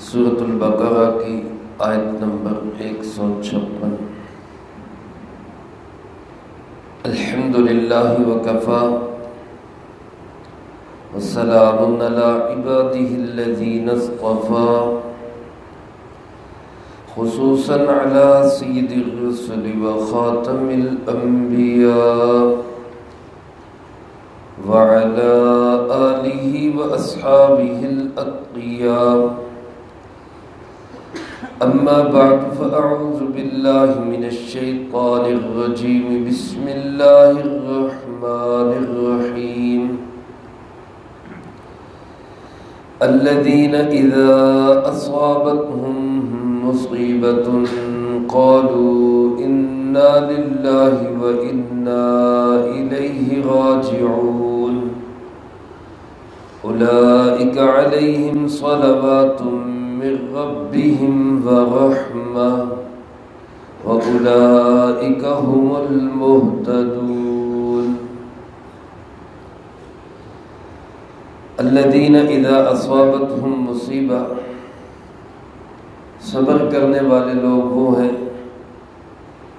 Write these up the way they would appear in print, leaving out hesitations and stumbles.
سورۃ البقرہ کی آیت نمبر 156۔ الحمدللہ وکفی وسلام علی عبادہ الذین اصطفی، خصوصا علی سید الرسل وخاتم الانبیاء وعلى آلہ واصحابہ الاتقیاء۔ اما بعد فاعوذ باللہ من الشیطان الرجیم، بسم اللہ الرحمن الرحیم۔ الذین اذا اصابتهم مصیبۃ قالوا انا للہ وانا الیہ راجعون، اولئک علیہم صلوات من ربهم ورحمة وأولئك هم المهتدون۔ الذين إذا أصابتهم مصیبہ، صبر کرنے والے لوگ وہ ہیں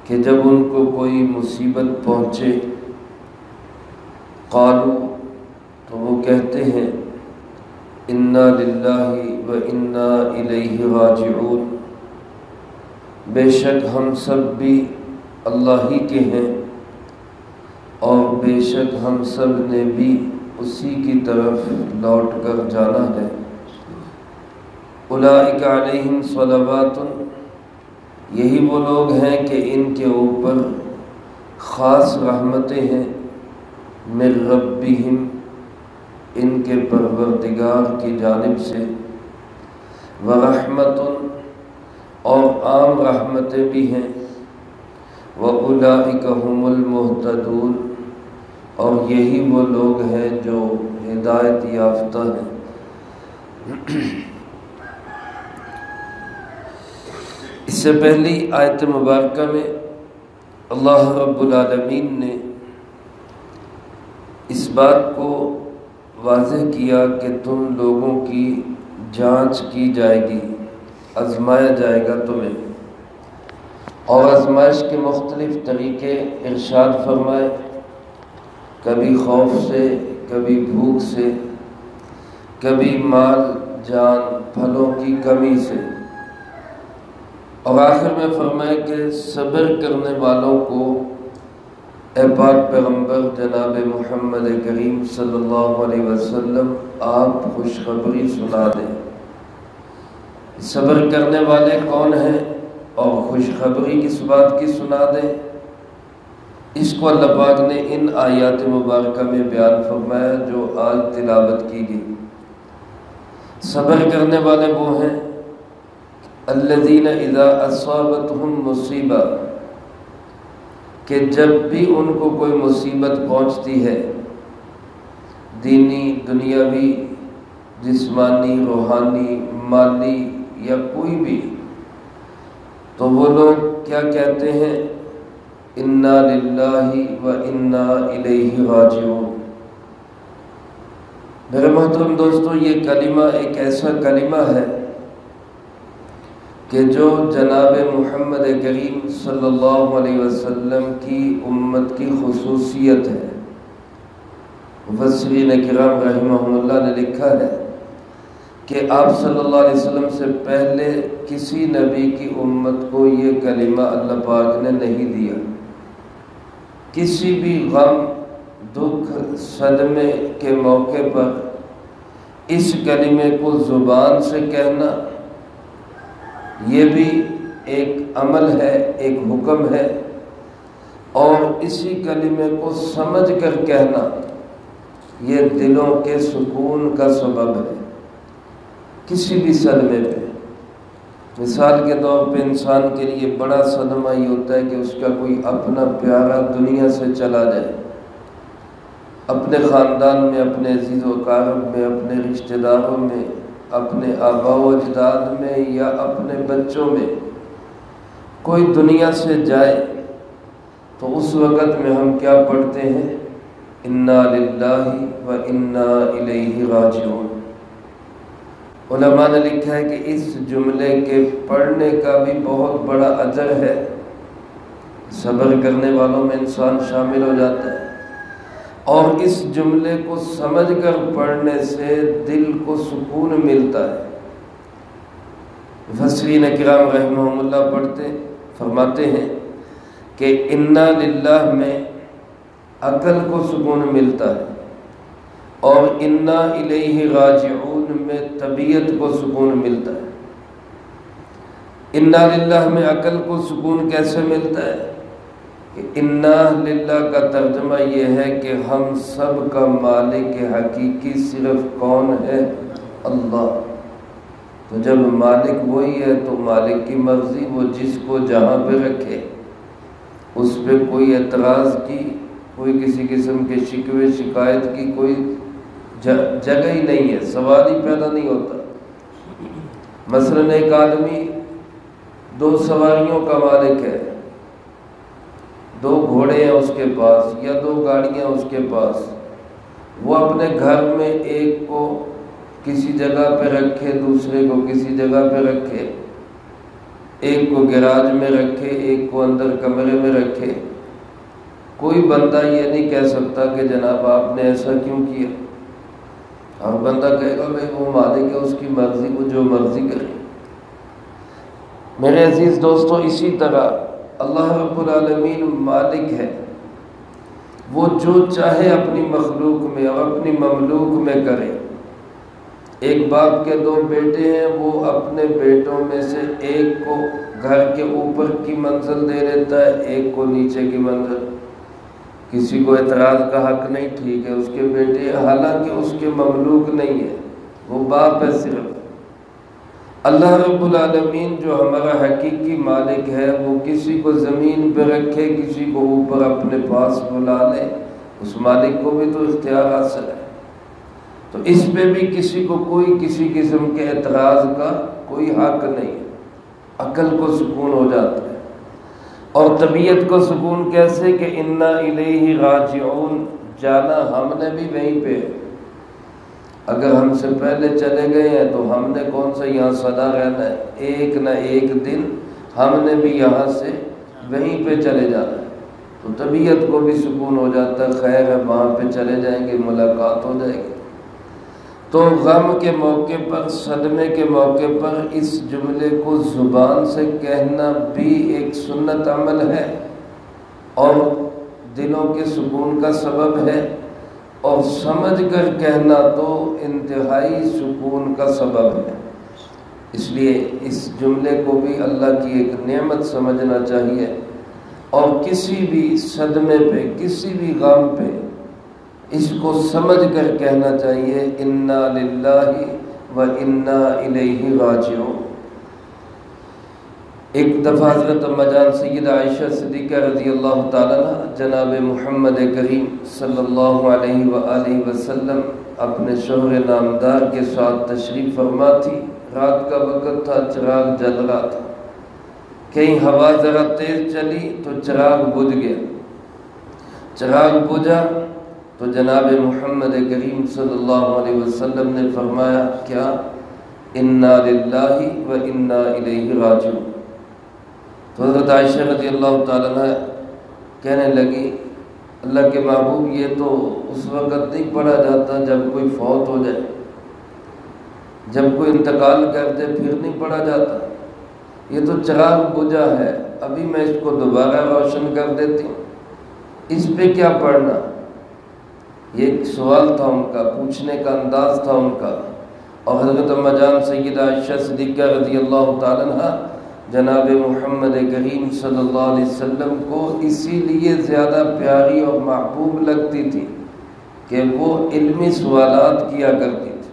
کہ جب ان کو کوئی مصیبت پہنچے، قالوا تو وہ کہتے ہیں انا للہ و انا الیہ راجعون، بے شک ہم سب بھی اللہ ہی کے ہیں اور بے شک ہم سب نے بھی اسی کی طرف لوٹ کر جانا ہے۔ اولئک علیہم صلوات، یہی وہ لوگ ہیں کہ ان کے اوپر خاص رحمتیں ہیں، من ربہم، ان کے پروردگار کی جانب سے، ورحمت، اور عام رحمتیں بھی ہیں، وَأُولَئِكَ هُمُ الْمُهْتَدُونَ، اور یہی وہ لوگ ہیں جو ہدایت یافتہ ہیں۔ اس سے پہلی آیت مبارکہ میں اللہ رب العالمین نے اس بات کو واضح کیا کہ تم لوگوں کی جانچ کی جائے گی، آزمایا جائے گا تمہیں، اور آزمائش کے مختلف طریقے ارشاد فرمائے، کبھی خوف سے، کبھی بھوک سے، کبھی مال جان پھلوں کی کمی سے، اور آخر میں فرمائے کہ صبر کرنے والوں کو اے پاک پیغمبر جناب محمد کریم صلی اللہ علیہ وسلم آپ خوشخبری سنا دیں۔ صبر کرنے والے کون ہیں اور خوشخبری کس بات کی سنا دیں؟ اس کو اللہ پاک نے ان آیات مبارکہ میں بیان فرمایا جو آج تلاوت کی گئی۔ صبر کرنے والے وہ ہیں الذین اذا اصابتهم مصیبہ، کہ جب بھی ان کو کوئی مصیبت پہنچتی ہے، دینی، دنیاوی، جسمانی، روحانی، مالی یا کوئی بھی، تو وہ لوگ کیا کہتے ہیں؟ انا للہ و انا الیہ راجعون۔ میرے محترم دوستو، یہ کلمہ ایک ایسا کلمہ ہے کہ جو جناب محمد کریم صلی اللہ علیہ وسلم کی امت کی خصوصیت ہے۔ مفسرین کرام رحمہم اللہ نے لکھا ہے کہ آپ صلی اللہ علیہ وسلم سے پہلے کسی نبی کی امت کو یہ کلمہ اللہ پاک نے نہیں دیا۔ کسی بھی غم، دکھ، صدمے کے موقع پر اس کلمے کو زبان سے کہنا، یہ بھی ایک عمل ہے، ایک حکم ہے، اور اسی کلمے کو سمجھ کر کہنا یہ دلوں کے سکون کا سبب ہے۔ کسی بھی صدمے پہ، مثال کے طور پہ انسان کے لیے بڑا صدمہ یہ ہوتا ہے کہ اس کا کوئی اپنا پیارا دنیا سے چلا جائے، اپنے خاندان میں، اپنے عزیز و اقارب میں، اپنے رشتہ داروں میں، اپنے آباء و اجداد میں یا اپنے بچوں میں کوئی دنیا سے جائے، تو اس وقت میں ہم کیا پڑھتے ہیں؟ انا للہ و انا الیہ راجعون۔ علماء نے لکھا ہے کہ اس جملے کے پڑھنے کا بھی بہت بڑا اجر ہے، صبر کرنے والوں میں انسان شامل ہو جاتا ہے، اور اس جملے کو سمجھ کر پڑھنے سے دل کو سکون ملتا ہے۔ مفسرین کرام رحمہم اللہ فرماتے ہیں کہ انا للہ میں عقل کو سکون ملتا ہے، اور انا الیہ راجعون میں طبیعت کو سکون ملتا ہے۔ انا للہ میں عقل کو سکون کیسے ملتا ہے کہ انا للہ کا ترجمہ یہ ہے کہ ہم سب کا مالک حقیقی صرف کون ہے؟ اللہ۔ تو جب مالک وہی ہے تو مالک کی مرضی، وہ جس کو جہاں پہ رکھے اس پہ کوئی اعتراض کی، کوئی کسی قسم کے شکوے شکایت کی کوئی جگہ ہی نہیں ہے، سوال ہی پیدا نہیں ہوتا۔ مثلاً ایک آدمی 2 سواریوں کا مالک ہے، 2 گھوڑے ہیں اس کے پاس یا 2 گاڑیاں اس کے پاس، وہ اپنے گھر میں ایک کو کسی جگہ پہ رکھے، دوسرے کو کسی جگہ پہ رکھے، ایک کو گیراج میں رکھے، ایک کو اندر کمرے میں رکھے، کوئی بندہ یہ نہیں کہہ سکتا کہ جناب آپ نے ایسا کیوں کیا۔ اور بندہ کہے گا بھائی وہ مالک ہے، اس کی مرضی، وہ جو مرضی کرے۔ میرے عزیز دوستو، اسی طرح اللہ رب العالمین مالک ہے، وہ جو چاہے اپنی مخلوق میں اور اپنی مملوک میں کرے۔ ایک باپ کے 2 بیٹے ہیں، وہ اپنے بیٹوں میں سے ایک کو گھر کے اوپر کی منزل دے دیتا ہے، ایک کو نیچے کی منزل۔ کسی کو اعتراض کا حق نہیں، ٹھیک ہے، اس کے بیٹے حالانکہ اس کے مملوک نہیں ہے، وہ باپ ہے صرف۔ اللہ رب العالمین جو ہمارا حقیقی مالک ہے، وہ کسی کو زمین پہ رکھے، کسی کو اوپر اپنے پاس بلا لے، اس مالک کو بھی تو اختیار حاصل ہے۔ تو اس پہ بھی کسی کو کوئی کسی قسم کے اعتراض کا کوئی حق نہیں، عقل کو سکون ہو جاتا ہے۔ اور طبیعت کو سکون کیسے کہ انا الیہ راجعون، جانا ہم نے بھی وہیں پہ، اگر ہم سے پہلے چلے گئے ہیں تو ہم نے کون سا یہاں سدا رہنا ہے، ایک نہ ایک دن ہم نے بھی یہاں سے وہیں پہ چلے جانا ہے۔ تو طبیعت کو بھی سکون ہو جاتا ہے، خیر ہے وہاں پہ چلے جائیں گے، ملاقات ہو جائے گی۔ تو غم کے موقع پر، صدمے کے موقع پر اس جملے کو زبان سے کہنا بھی ایک سنت عمل ہے، اور دلوں کے سکون کا سبب ہے، اور سمجھ کر کہنا تو انتہائی سکون کا سبب ہے۔ اس لیے اس جملے کو بھی اللہ کی ایک نعمت سمجھنا چاہیے، اور کسی بھی صدمے پہ، کسی بھی غم پہ اس کو سمجھ کر کہنا چاہیے انا للہ و انا الیہ راجعون۔ ایک دفعہ حضرت اما جان سیدہ عائشہ صدیقہ رضی اللہ تعالیٰ عنہ جناب محمد کریم صلی اللہ علیہ وآلہ وسلم اپنے شوہر نامدار کے ساتھ تشریف فرما تھی۔ رات کا وقت تھا، چراغ جل رہا تھا، کہیں ہوا ذرا تیز چلی تو چراغ بجھ گیا۔ چراغ بجھا تو جناب محمد کریم صلی اللہ علیہ وسلم نے فرمایا کیا؟ انا للہ و انا الیہ راجعون۔ تو حضرت عائشہ رضی اللہ تعالیٰ عنہ کہنے لگی اللہ کے محبوب یہ تو اس وقت نہیں پڑھا جاتا جب کوئی فوت ہو جائے، جب کوئی انتقال کر دے پھر نہیں پڑھا جاتا، یہ تو چراغ بجھا ہے، ابھی میں اس کو دوبارہ روشن کر دیتی ہوں، اس پہ کیا پڑھنا؟ یہ ایک سوال تھا ان کا، پوچھنے کا انداز تھا ان کا۔ اور حضرت اما جان سیدہ عائشہ صدیقہ رضی اللہ تعالیٰ عنہ جناب محمد کریم صلی اللہ علیہ وسلم کو اسی لیے زیادہ پیاری اور محبوب لگتی تھی کہ وہ علمی سوالات کیا کرتی تھی،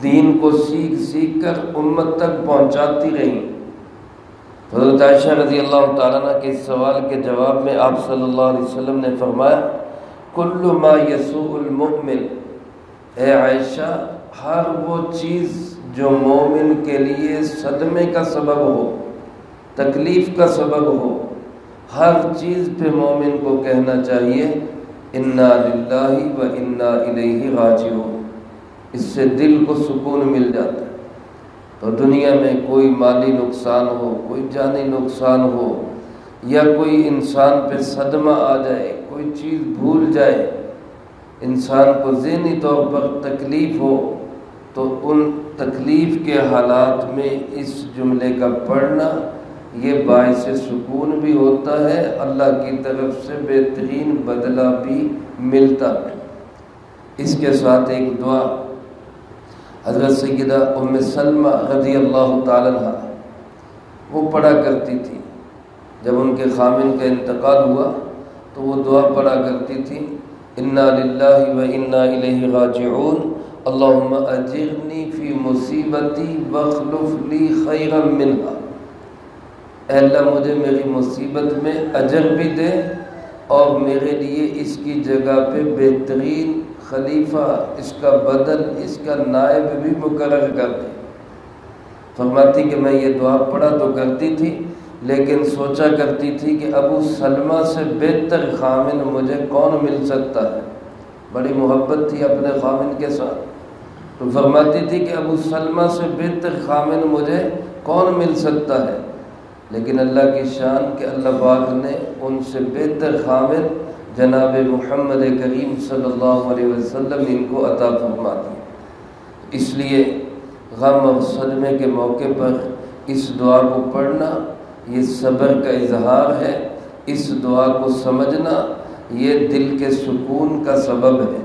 دین کو سیکھ سیکھ کر امت تک پہنچاتی رہیں۔ حضرت عائشہ رضی اللہ تعالیٰ عنہ کے اس سوال کے جواب میں آپ صلی اللہ علیہ وسلم نے فرمایا کل ما یسوء المؤمن، اے عائشہ ہر وہ چیز جو مومن کے لیے صدمے کا سبب ہو، تکلیف کا سبب ہو، ہر چیز پہ مومن کو کہنا چاہیے انا للہ و انا الیہ راجعون۔ اس سے دل کو سکون مل جاتا ہے۔ تو دنیا میں کوئی مالی نقصان ہو، کوئی جانی نقصان ہو، یا کوئی انسان پہ صدمہ آ جائے، کوئی چیز بھول جائے، انسان کو ذہنی طور پر تکلیف ہو، تو ان تکلیف کے حالات میں اس جملے کا پڑھنا یہ باعث سکون بھی ہوتا ہے، اللہ کی طرف سے بہترین بدلہ بھی ملتا ہے۔ اس کے ساتھ ایک دعا حضرت سیدہ ام سلمہ رضی اللہ تعالیٰ عنہ وہ پڑھا کرتی تھی۔ جب ان کے خامن کا انتقال ہوا تو وہ دعا پڑھا کرتی تھی، انا للہ و انا الیہ راجعون، اللہم اجرنی فی مصیبتی واخلف لی خیرا منہا۔ اے اللہ مجھے میری مصیبت میں اجر بھی دے اور میرے لیے اس کی جگہ پہ بہترین خلیفہ، اس کا بدل، اس کا نائب بھی مقرر کر دے۔ فرماتی کہ میں یہ دعا پڑھا تو کرتی تھی، لیکن سوچا کرتی تھی کہ ابو سلمہ سے بہتر خامن مجھے کون مل سکتا ہے۔ بڑی محبت تھی اپنے خامن کے ساتھ، تو فرماتی تھی کہ ابو سلمہ سے بہتر خامن مجھے کون مل سکتا ہے، لیکن اللہ کی شان کہ اللہ پاک نے ان سے بہتر خامن جناب محمد کریم صلی اللہ علیہ وسلم ان کو عطا فرما دی۔ اس لیے غم اور صدمے کے موقع پر اس دعا کو پڑھنا یہ صبر کا اظہار ہے، اس دعا کو سمجھنا یہ دل کے سکون کا سبب ہے۔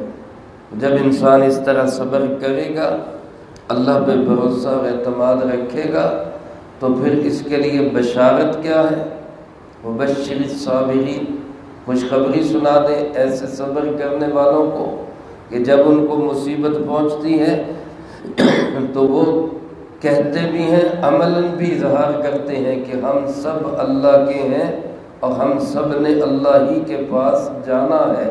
جب انسان اس طرح صبر کرے گا، اللہ پہ بھروسہ اور اعتماد رکھے گا، تو پھر اس کے لیے بشارت کیا ہے؟ وبشر الصابرین، خوشخبری سنا دے ایسے صبر کرنے والوں کو کہ جب ان کو مصیبت پہنچتی ہے تو وہ کہتے بھی ہیں، عملاً بھی اظہار کرتے ہیں کہ ہم سب اللہ کے ہیں اور ہم سب نے اللہ ہی کے پاس جانا ہے۔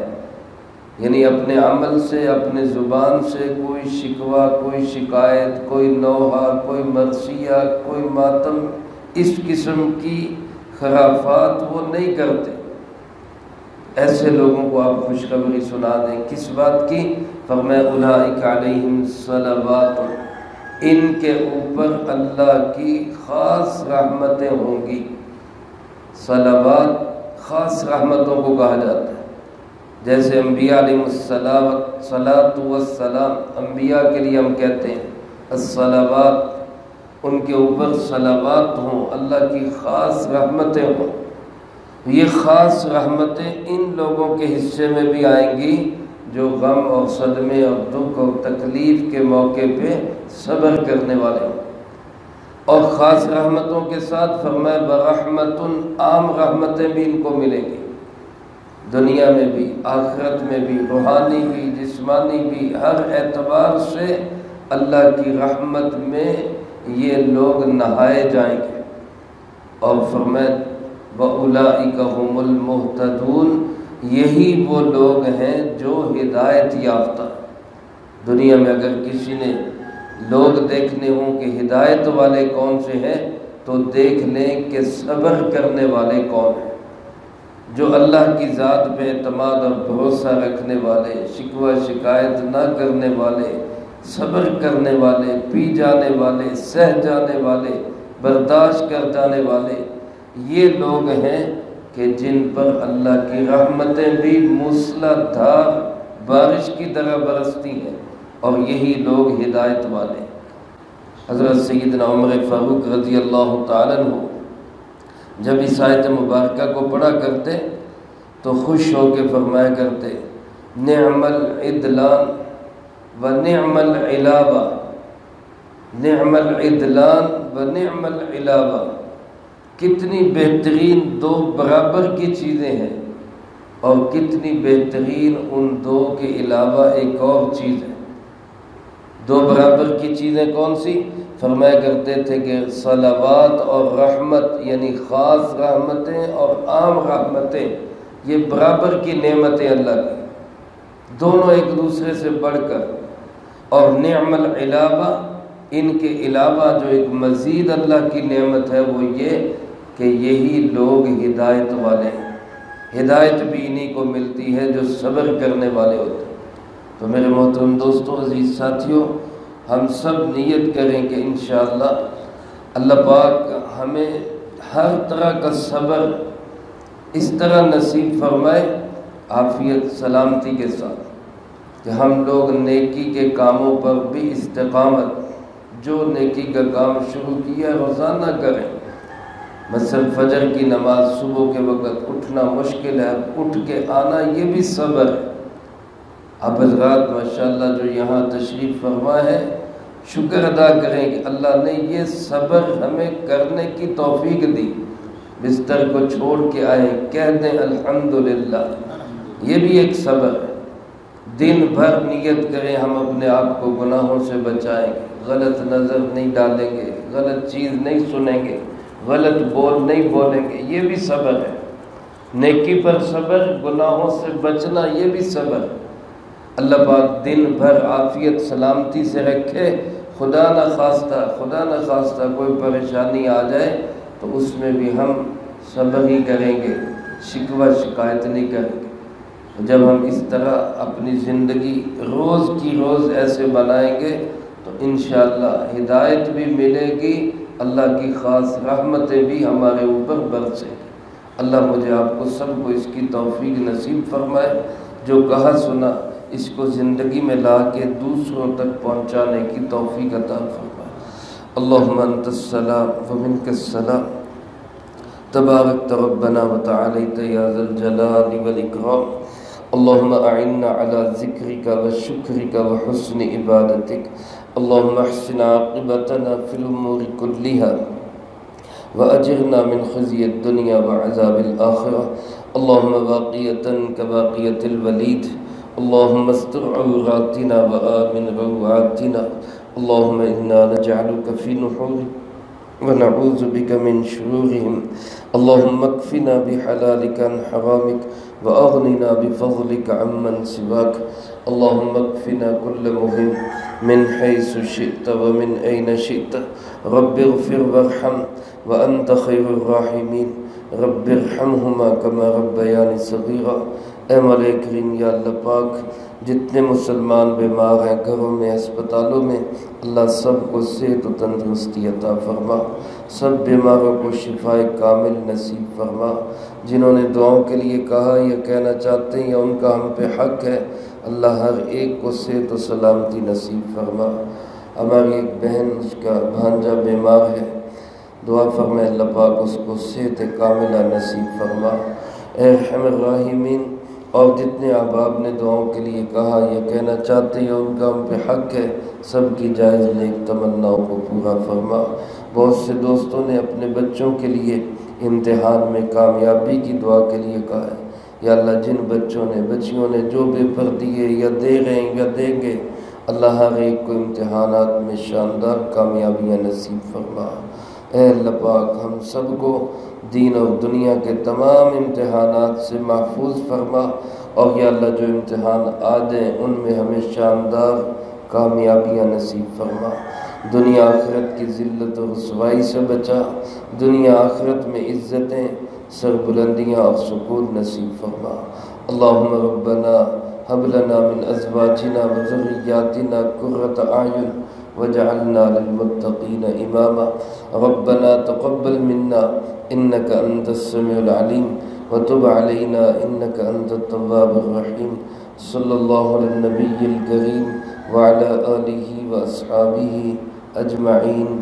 یعنی اپنے عمل سے، اپنے زبان سے کوئی شکوہ، کوئی شکایت، کوئی نوحہ، کوئی مرثیہ، کوئی ماتم، اس قسم کی خرافات وہ نہیں کرتے۔ ایسے لوگوں کو آپ خوشخبری سنا دیں، کس بات کی؟ فرمایا اولئک علیہم صلوات، ان کے اوپر اللہ کی خاص رحمتیں ہوں گی۔ صلوات خاص رحمتوں کو کہا جاتا ہے، جیسے انبیاء علیہم الصلاۃ والسلام، انبیاء کے لیے ہم کہتے ہیں الصلوات، ان کے اوپر صلوات ہوں، اللہ کی خاص رحمتیں ہوں۔ یہ خاص رحمتیں ان لوگوں کے حصے میں بھی آئیں گی جو غم اور صدمے اور دکھ اور تکلیف کے موقع پہ صبر کرنے والے ہوں۔ اور خاص رحمتوں کے ساتھ فرمایا برحمت، عام رحمتیں بھی ان کو ملیں گی، دنیا میں بھی، آخرت میں بھی، روحانی بھی، جسمانی بھی، ہر اعتبار سے اللہ کی رحمت میں یہ لوگ نہائے جائیں گے۔ اور فرمایا وَأُولَئِكَ هُمُ الْمُهْتَدُونَ، یہی وہ لوگ ہیں جو ہدایت یافتہ۔ دنیا میں اگر کسی نے لوگ دیکھنے ہوں کہ ہدایت والے کون سے ہیں، تو دیکھ لیں کہ صبر کرنے والے کون ہیں، جو اللہ کی ذات پہ اعتماد اور بھروسہ رکھنے والے، شکوہ شکایت نہ کرنے والے، صبر کرنے والے، پی جانے والے، سہ جانے والے، برداشت کر جانے والے، یہ لوگ ہیں کہ جن پر اللہ کی رحمتیں بھی موسلا دھار بارش کی طرح برستی ہیں، اور یہی لوگ ہدایت والے ہیں۔ حضرت سیدنا عمر فاروق رضی اللہ تعالیٰ عنہ جب اس آیت مبارکہ کو پڑھا کرتے تو خوش ہو کے فرمایا کرتے، نعم العدلان و نعم العلابہ، نعم العدلان و نعم العلابہ، کتنی بہترین دو برابر کی چیزیں ہیں، اور کتنی بہترین ان دو کے علاوہ ایک اور چیز ہے۔ دو برابر کی چیزیں کون سی؟ فرمایا کرتے تھے کہ صلوات اور رحمت، یعنی خاص رحمتیں اور عام رحمتیں، یہ برابر کی نعمتیں اللہ کی، دونوں ایک دوسرے سے بڑھ کر۔ اور نعم العلابہ، ان کے علاوہ جو ایک مزید اللہ کی نعمت ہے وہ یہ کہ یہی لوگ ہدایت والے ہیں۔ ہدایت بھی انہی کو ملتی ہے جو صبر کرنے والے ہوتے ہیں۔ تو میرے محترم دوستوں، عزیز ساتھیوں، ہم سب نیت کریں کہ انشاءاللہ اللہ پاک ہمیں ہر طرح کا صبر اس طرح نصیب فرمائے، عافیت سلامتی کے ساتھ، کہ ہم لوگ نیکی کے کاموں پر بھی استقامت، جو نیکی کا کام شروع کیا روزانہ کریں۔ مثلا فجر کی نماز صبح کے وقت اٹھنا مشکل ہے، اٹھ کے آنا یہ بھی صبر ہے۔ آپ حضرات ماشاءاللہ جو یہاں تشریف فرما ہے، شکر ادا کریں کہ اللہ نے یہ صبر ہمیں کرنے کی توفیق دی۔ بستر کو چھوڑ کے آئے، کہہ دیں الحمدللہ، یہ بھی ایک صبر ہے۔ دن بھر نیت کریں ہم اپنے آپ کو گناہوں سے بچائیں گے، غلط نظر نہیں ڈالیں گے، غلط چیز نہیں سنیں گے، غلط بول نہیں بولیں گے، یہ بھی صبر ہے۔ نیکی پر صبر، گناہوں سے بچنا یہ بھی صبر ہے۔ اللہ پاک دن بھر عافیت سلامتی سے رکھے، خدا نہ خواستہ کوئی پریشانی آ جائے تو اس میں بھی ہم صبر ہی کریں گے، شکوہ شکایت نہیں کریں گے۔ جب ہم اس طرح اپنی زندگی روز کی روز ایسے بنائیں گے تو انشاءاللہ ہدایت بھی ملے گی، اللہ کی خاص رحمتیں بھی ہمارے اوپر برسیں گی۔ اللہ مجھے آپ کو سب کو اس کی توفیق نصیب فرمائے، جو کہا سنا اس کو زندگی میں لا کے دوسروں تک پہنچانے کی توفیق عطا فرمائے۔ اللہم انت السلام ومنک السلام، تبارک ربنا وتعالیت یا ذا الجلال والاکرام۔ اللہم اعنا علی ذکرک وشکرک وحسن عبادتک۔ اللہم احسن عاقبتنا فی الامور کلہا وأجرنا من خزي الدنيا وعذاب الآخرة۔ اللهم باقية كباقية الوليد، اللهم استر عوراتنا وآمن روعاتنا، اللهم إنا نجعلك في نحورهم ونعوذ بك من شرورهم، اللهم اكفنا بحلالك عن حرامك وأغننا بفضلك عمن سواك، اللهم اكفنا كل مهم من حيث شئت ومن أين شئت، رب اغفر وارحم وأنت خير الراحمين، رب ارحمهما كما ربياني صغيرا۔ اے مولا کریم، یا اللہ پاک جتنے مسلمان بیمار ہیں گھروں میں، اسپتالوں میں، اللہ سب کو صحت و تندرستی عطا فرما، سب بیماروں کو شفاء کامل نصیب فرما۔ جنہوں نے دعاؤں کے لیے کہا یا کہنا چاہتے ہیں یا ان کا ہم پہ حق ہے، اللہ ہر ایک کو صحت و سلامتی نصیب فرما۔ ہماری ایک بہن، اس کا بھانجا بیمار ہے، دعا فرمائے اللہ پاک اس کو صحت کاملہ نصیب فرما۔ اے ارحم الراحمین، اور جتنے احباب نے دعاؤں کے لیے کہا یا کہنا چاہتے ہیں ان کا ہم پہ حق ہے، سب کی جائز نیک تمناؤں کو پورا فرما۔ بہت سے دوستوں نے اپنے بچوں کے لیے امتحان میں کامیابی کی دعا کے لیے کہا ہے، یا اللہ جن بچوں نے بچیوں نے جو پیپر دیے یا دے رہے ہیں یا دیں گے، اللہ ہر ایک کو امتحانات میں شاندار کامیابیاں نصیب فرما۔ اے اللہ پاک ہم سب کو دین اور دنیا کے تمام امتحانات سے محفوظ فرما، اور یا اللہ جو امتحان آ جائیں ان میں ہمیں شاندار کامیابیاں نصیب فرما۔ دنیا آخرت کی ذلت و رسوائی سے بچا، دنیا آخرت میں عزتیں، سربلندیاں اور سکون نصیب فرما۔ اللہم ربنا هب لنا من ازواجنا وذرياتنا قرة اعین وجعلنا للمتقین اماما۔ ربنا تقبل منا انك انت السميع العليم وتب علينا انك انت التواب الرحيم۔ صلی اللہ علی النبی الکریم وعلى آلہ واصحابہ اجمعین۔